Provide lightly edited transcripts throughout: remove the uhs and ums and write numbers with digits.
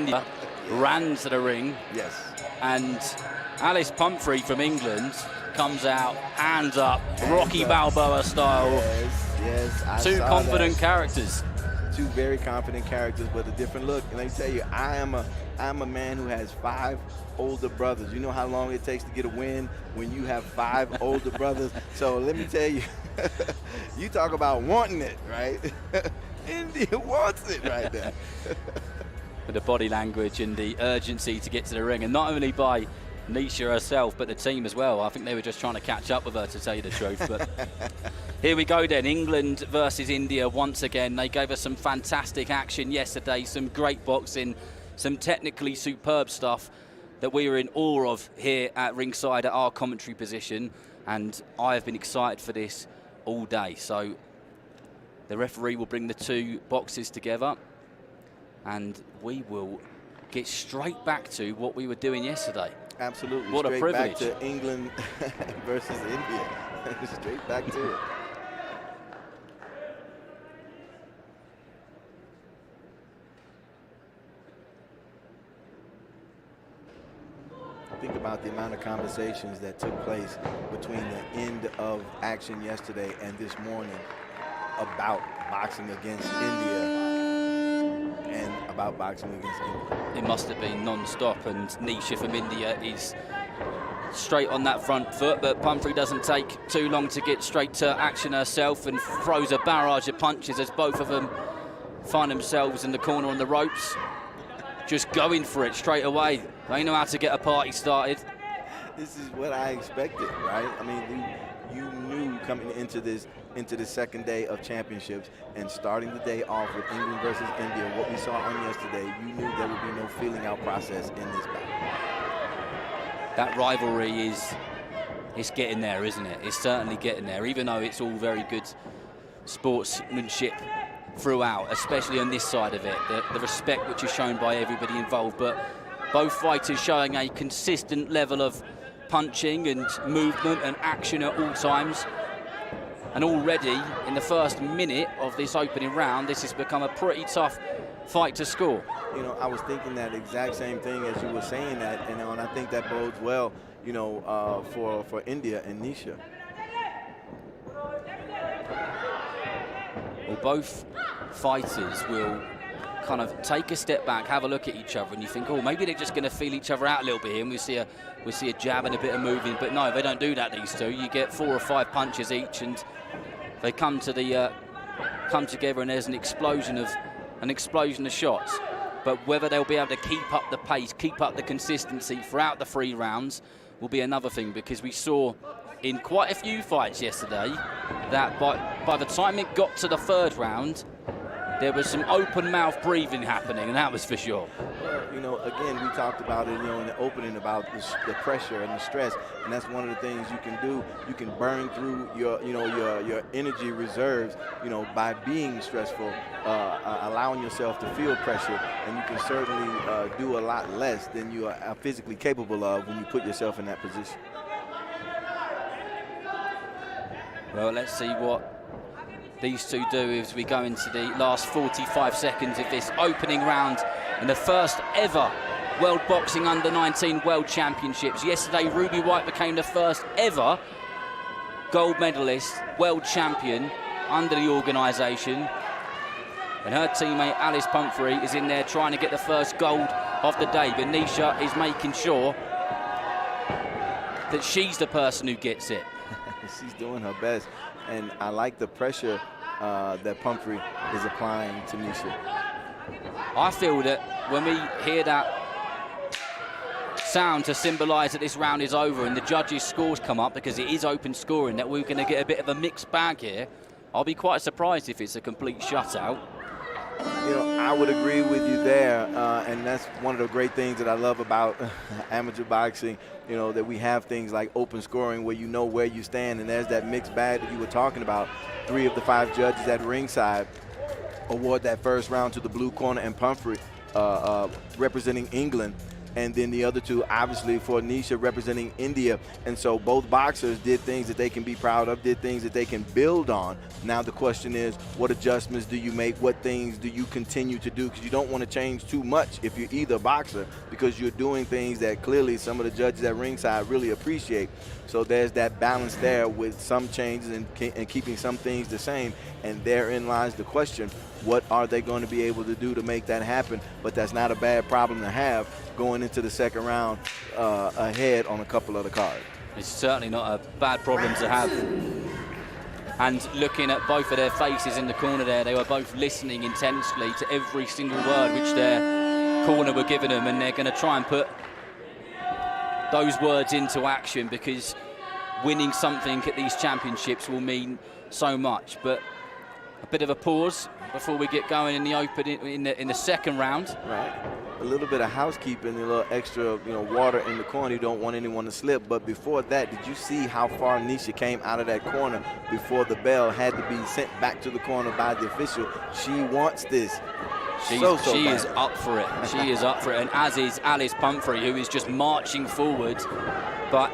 India ran to the ring. Yes. And Alice Pumphrey from England comes out, hands up, Rocky up. Balboa style. Yes. Two confident characters. Two very confident characters, but a different look. And let me tell you, I am a man who has 5 older brothers. You know how long it takes to get a win when you have 5 older brothers. So let me tell you, you talk about wanting it, right? India wants it right there. With the body language and the urgency to get to the ring, and not only by Nisha herself, but the team as well. I think they were just trying to catch up with her, to tell you the truth. But here we go then, England versus India once again. They gave us some fantastic action yesterday, some great boxing, some technically superb stuff that we were in awe of here at ringside at our commentary position, and I have been excited for this all day. So the referee will bring the 2 boxes together, and we will get straight back to what we were doing yesterday. Absolutely. What straight a privilege. Back to England versus India. Straight back to it. Think about the amount of conversations that took place between the end of action yesterday and this morning about boxing against India and about boxing against England. It must have been non-stop, and Nisha from India is straight on that front foot, but Pumphrey doesn't take too long to get straight to action herself and throws a barrage of punches as both of them find themselves in the corner on the ropes, just going for it straight away. They know how to get a party started. This is what I expected, right? I mean, you knew coming into this second day of championships and starting the day off with England versus India, what we saw on yesterday, you knew there would be no feeling out process in this battle. That rivalry it's getting there, isn't it? It's certainly getting there, even though it's all very good sportsmanship throughout, especially on this side of it, the respect which is shown by everybody involved. But both fighters showing a consistent level of punching and movement and action at all times. And already in the first minute of this opening round, this has become a pretty tough fight to score. You know, I was thinking that exact same thing as you were saying that, and I think that bodes well, you know, for India and Nisha. Well, both fighters will kind of take a step back, have a look at each other, and you think, oh, maybe they're just going to feel each other out a little bit here, and we see a jab and a bit of moving. But no, they don't do that, these two. You get 4 or 5 punches each, and they come together, and there's an explosion of shots. But whether they'll be able to keep up the pace, keep up the consistency throughout the 3 rounds will be another thing, because we saw in quite a few fights yesterday that by the time it got to the 3rd round, there was some open mouth breathing happening, and that was for sure. Well, you know, again, we talked about it, you know, in the opening about the pressure and the stress, and that's one of the things you can do. You can burn through your energy reserves, you know, by being stressful, allowing yourself to feel pressure, and you can certainly do a lot less than you are physically capable of when you put yourself in that position. Well, let's see what these two do as we go into the last 45 seconds of this opening round in the first ever World Boxing Under-19 World Championships. Yesterday, Ruby White became the first ever gold medalist, world champion under the organisation. And her teammate Alice Pumphrey is in there trying to get the first gold of the day. But Nisha is making sure that she's the person who gets it. She's doing her best, and I like the pressure that Pumphrey is applying to Nisha. I feel that when we hear that sound to symbolise that this round is over and the judges' scores come up, because it is open scoring, that we're going to get a bit of a mixed bag here. I'll be quite surprised if it's a complete shutout. You know, I would agree with you there, and that's one of the great things that I love about amateur boxing, you know, that we have things like open scoring where you know where you stand, and there's that mixed bag that you were talking about. 3 of the 5 judges at ringside award that first round to the blue corner, and Pumphrey, representing England, and then the other two, obviously, for Nisha representing India. And so both boxers did things that they can be proud of, did things that they can build on. Now the question is, what adjustments do you make? What things do you continue to do? Because you don't want to change too much if you're either boxer, because you're doing things that clearly some of the judges at ringside really appreciate. So there's that balance there with some changes and keeping some things the same. And therein lies the question, what are they going to be able to do to make that happen? But that's not a bad problem to have going into the second round ahead on a couple of the cards. It's certainly not a bad problem to have. And looking at both of their faces in the corner there, they were both listening intensely to every single word which their corner were giving them, and they're going to try and put those words into action, because winning something at these championships will mean so much. But a bit of a pause before we get going in the open in the second round. Right. A little bit of housekeeping, a little extra, water in the corner. You don't want anyone to slip. But before that, did you see how far Nisha came out of that corner before the bell had to be sent back to the corner by the official? She wants this. She is up for it. She is up for it, and as is Alice Pumphrey, who is just marching forward. But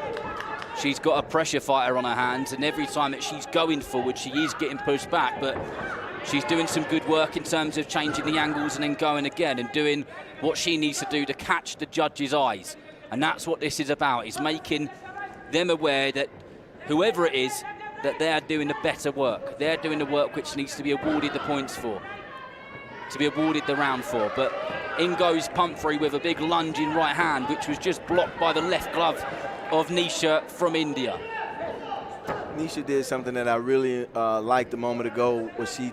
she's got a pressure fighter on her hands, and every time that she's going forward, she is getting pushed back. But she's doing some good work in terms of changing the angles and then going again and doing what she needs to do to catch the judges' eyes. And that's what this is about, is making them aware that whoever it is, that they're doing the better work. They're doing the work which needs to be awarded the points for, to be awarded the round for. But in goes Pumphrey with a big lunge in right hand, which was just blocked by the left glove of Nisha from India. Nisha did something that I really liked a moment ago, where she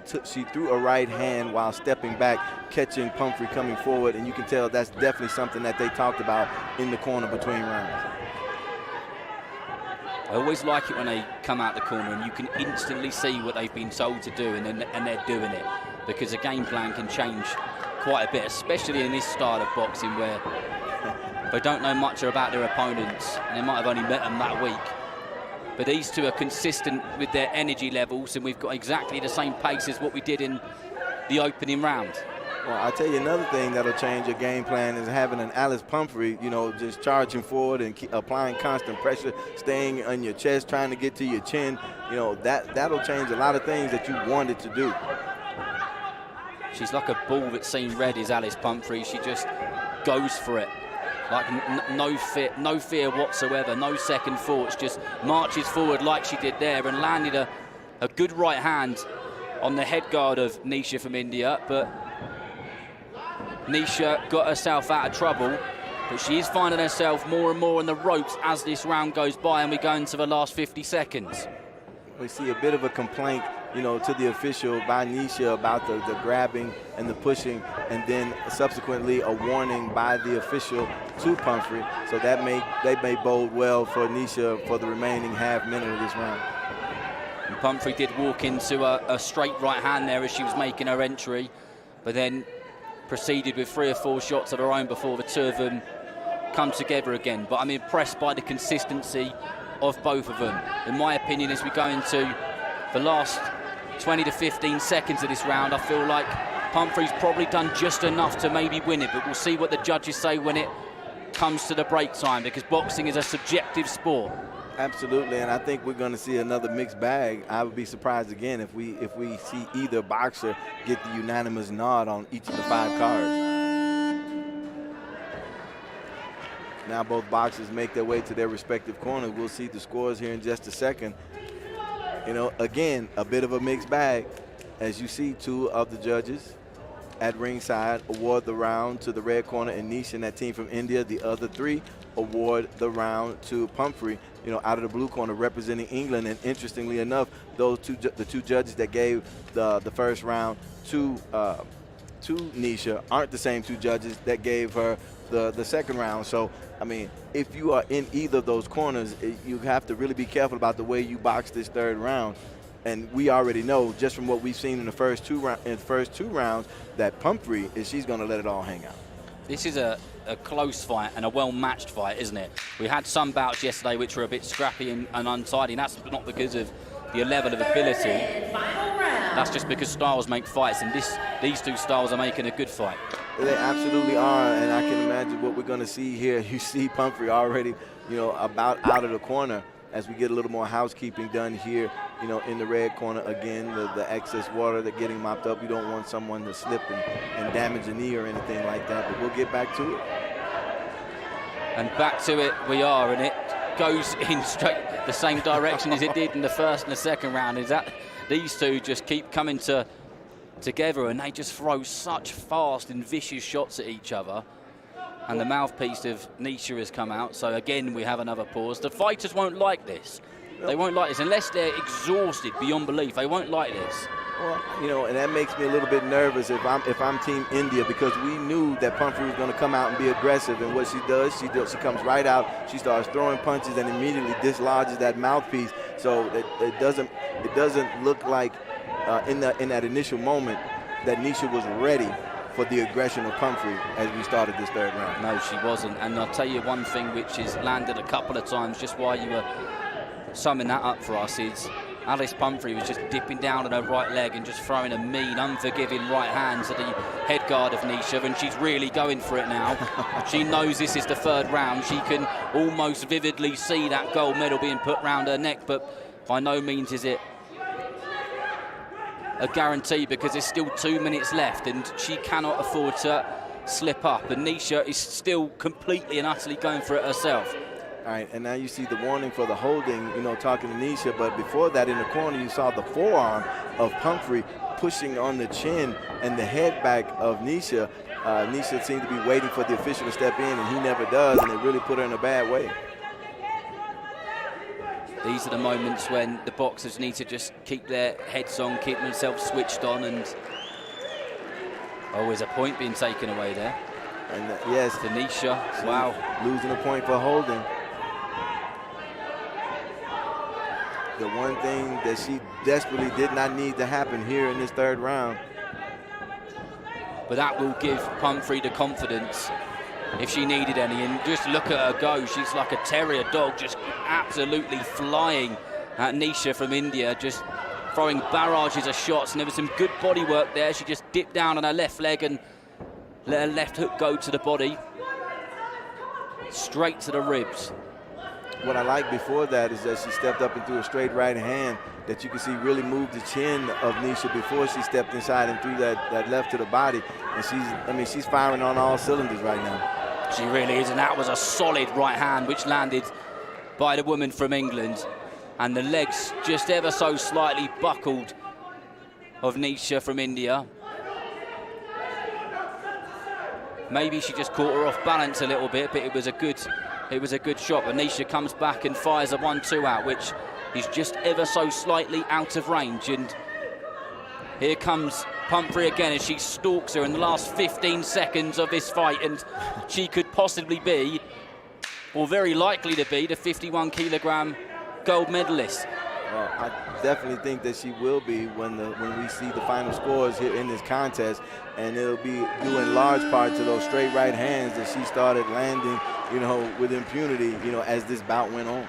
threw a right hand while stepping back, catching Pumphrey coming forward, and you can tell that's definitely something that they talked about in the corner between rounds. I always like it when they come out the corner and you can instantly see what they've been told to do, and they're doing it, because the game plan can change quite a bit, especially in this style of boxing where they don't know much about their opponents and they might have only met them that week. But these two are consistent with their energy levels, and we've got exactly the same pace as what we did in the opening round. Well, I'll tell you another thing that'll change your game plan is having an Alice Pumphrey, just charging forward and applying constant pressure, staying on your chest, trying to get to your chin. That'll change a lot of things that you wanted to do. She's like a ball that's seen red, is Alice Pumphrey. She just goes for it. Like no fear whatsoever, no second thoughts, just marches forward like she did there, and landed a good right hand on the head guard of Nisha from India. But Nisha got herself out of trouble, but she is finding herself more and more on the ropes as this round goes by, and we go into the last 50 seconds. We see a bit of a complaint, to the official by Nisha about the grabbing and the pushing, and then subsequently a warning by the official to Pumphrey. So that may bode well for Nisha for the remaining half minute of this round. And Pumphrey did walk into a straight right hand there as she was making her entry, but then proceeded with 3 or 4 shots of her own before the two of them come together again. But I'm impressed by the consistency of both of them. In my opinion, as we go into the last 20 to 15 seconds of this round, I feel like Pumphrey's probably done just enough to maybe win it, but we'll see what the judges say when it comes to the break time, because boxing is a subjective sport. Absolutely, and I think we're going to see another mixed bag. I would be surprised again if we see either boxer get the unanimous nod on each of the 5 cards. Now both boxers make their way to their respective corners. We'll see the scores here in just a second. Again, a bit of a mixed bag. As you see, 2 of the judges at ringside award the round to the red corner and Nisha and that team from India. The other 3 award the round to Pumphrey, out of the blue corner representing England. And interestingly enough, the 2 judges that gave the first round to Nisha aren't the same 2 judges that gave her the second round. So, I mean, if you are in either of those corners, you have to really be careful about the way you box this third round. And we already know, just from what we've seen in the first two rounds, that Pumphrey she's going to let it all hang out. This is a close fight and a well-matched fight, isn't it? We had some bouts yesterday which were a bit scrappy and untidy, and that's not because of the level of ability. That's just because styles make fights, and these 2 styles are making a good fight. They absolutely are, and I can imagine is what we're going to see here. You see Pumphrey already, you know, about out of the corner as we get a little more housekeeping done here, you know, in the red corner. Again, the excess water that getting mopped up. You don't want someone to slip and damage a knee or anything like that, but we'll get back to it. And back to it we are, and it goes in straight the same direction as it did in the first and the second round. Is that these two just keep coming together, and they just throw such fast and vicious shots at each other. And the mouthpiece of Nisha has come out, so again we have another pause. The fighters won't like this. They won't like this unless they're exhausted beyond belief. They won't like this. Well, you know, and that makes me a little bit nervous if I'm Team India, because we knew that Pumphrey was going to come out and be aggressive. And what she does, she comes right out, she starts throwing punches and immediately dislodges that mouthpiece. So it doesn't look like in that initial moment that Nisha was ready for the aggression of Pumphrey as we started this third round. No, she wasn't. And I'll tell you one thing which has landed a couple of times just while you were summing that up for us is Alice Pumphrey was just dipping down on her right leg and just throwing a mean, unforgiving right hand to the head guard of Nisha, and she's really going for it now. She knows this is the third round. She can almost vividly see that gold medal being put round her neck, but by no means is it a guarantee, because there's still 2 minutes left and she cannot afford to slip up, and Nisha is still completely and utterly going for it herself. All right, and now you see the warning for the holding, you know, talking to Nisha, but before that in the corner you saw the forearm of Pumphrey pushing on the chin and the head back of Nisha. Nisha seemed to be waiting for the official to step in, and he never does, and it really put her in a bad way. These are the moments when the boxers need to just keep their heads on, keep themselves switched on, and always a point being taken away there. And yes, Nisha, wow. Losing a point for holding. The one thing that she desperately did not need to happen here in this third round. But that will give Pumphrey the confidence if she needed any, and just look at her go. She's like a terrier dog, just absolutely flying at Nisha from India, just throwing barrages of shots, and there was some good body work there. She just dipped down on her left leg and let her left hook go to the body, straight to the ribs. What I like before that is that she stepped up and threw a straight right hand that you can see really moved the chin of Nisha before she stepped inside and threw that left to the body. And she's firing on all cylinders right now. She really is, and that was a solid right hand which landed by the woman from England. And the legs just ever so slightly buckled of Nisha from India. Maybe she just caught her off balance a little bit, but it was a good shot. But Nisha comes back and fires a 1-2 out, which is just ever so slightly out of range. And here comes Pumphrey again as she stalks her in the last 15 seconds of this fight, and she could possibly be, or very likely to be, the 51-kilogram gold medalist. Well, I definitely think that she will be when we see the final scores here in this contest, and it'll be due in large part to those straight right hands that she started landing, you know, with impunity, you know, as this bout went on.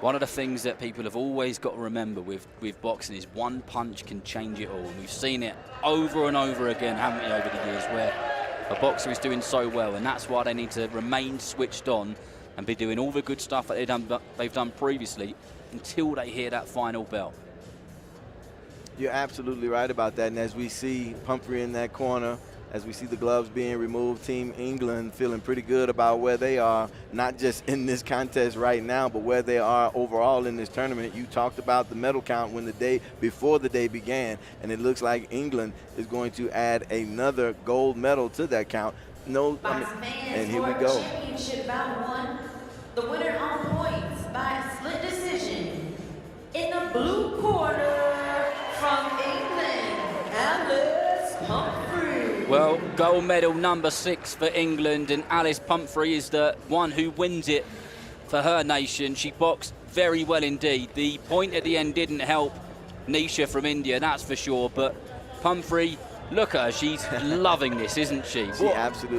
One of the things that people have always got to remember with boxing is one punch can change it all. And we've seen it over and over again, haven't we, over the years, where a boxer is doing so well, and that's why they need to remain switched on and be doing all the good stuff that they've done previously until they hear that final bell. You're absolutely right about that, and as we see Pumphrey in that corner, as we see the gloves being removed, Team England feeling pretty good about where they are, not just in this contest right now, but where they are overall in this tournament. You talked about the medal count before the day began, and it looks like England is going to add another gold medal to that count. And here we go. Championship bout 1, the winner on points by split decision. In the blue corner from England, Alice Pumphrey. Well, gold medal number 6 for England, and Alice Pumphrey is the one who wins it for her nation. She boxed very well indeed. The point at the end didn't help Nisha from India, that's for sure, but Pumphrey, look at her, she's loving this, isn't she? She absolutely